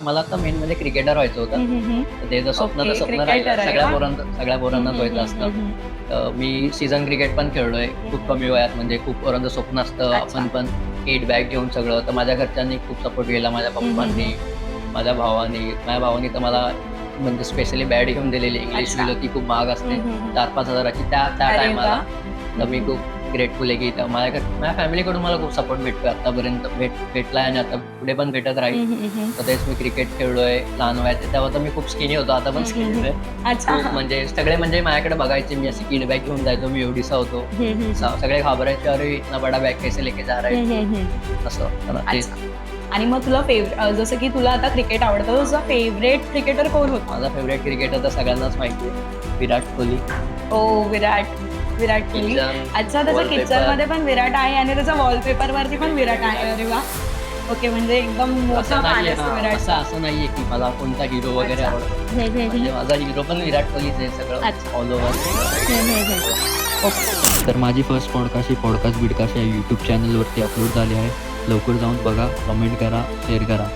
मला आता मेन म्हणजे क्रिकेटर व्हायचं होतं. तर ते स्वप्न तर ओके, स्वप्न क्रिकेटर राहिलं. आहे सगळ्या का? पोरांचं सगळ्या पोरांनाच व्हायचं असतं. मी सीझन क्रिकेट पण खेळलोय खूप कमी वयात. म्हणजे खूप पोरांचं स्वप्न असतं अच्छा. आपण पण किट बॅग घेऊन सगळं. तर माझ्या घरच्यांनी खूप सपोर्ट केला. माझ्या पप्पांनी, माझ्या भावानी तर मला म्हणजे स्पेशली बॅट घेऊन दिलेली. इंग्लिश अच्छा. ती खूप महाग असते. 4-5 हजाराची त्या त्या अरे टायमाला. वाह! तर मी खूप ग्रेटफुल आहे की माझ्या फॅमिलीकडून मला खूप सपोर्ट भेटतोय आतापर्यंत भेटलाय आणि आता पुढे पण भेटत राहील. तर तेच मी क्रिकेट खेळलोय लहान वयात. तेव्हा तर मी खूप स्किनी होतो. आता पण स्किनी आहे. अच्छा. खूप म्हणजे सगळे म्हणजे माझ्याकडे बघायचे. मी अशी किड बॅग घेऊन जायचो. मी एवढीसा होतो. सगळे घाबरायचे, "अरे इतना बडा बॅग कैसे लेके जा रहा है तू?" असं. तर तेच. अच्छा. आणि मग तुला जसं की तुला आता क्रिकेट आवडतं, तर तुझा फेव्हरेट क्रिकेटर कोण होता? माझा फेव्हरेट क्रिकेटर तर सगळ्यांनाच माहिती आहे. विराट कोहली. हो, विराट कोहली. किचन, अच्छा, त्याच्या वॉलपेपर. किचनमध्ये पण विराट आहे आणि त्याच्या वॉलपेपरवरती पण विराट आहे. अरे वाह! ओके, म्हणजे एकदम मोठा असं फॅन नाहीये आहेस तू असं विराटचा. असं नाहीये की मला कोणता हिरो वगैरे अच्छा. आवडतो. हं, हं, हं. म्हणजे माझा हिरो पण विराट कोहलीच आहे सगळं अच्छा. All over. हं, हं, हं. ओके. तर माझी फर्स्ट पॉडकास्ट ही पॉडकास्ट बिडकास्ट या यूट्यूब चॅनलवरती अपलोड झाली आहे. लवकर जाऊन बघा, कमेंट करा, शेअर करा.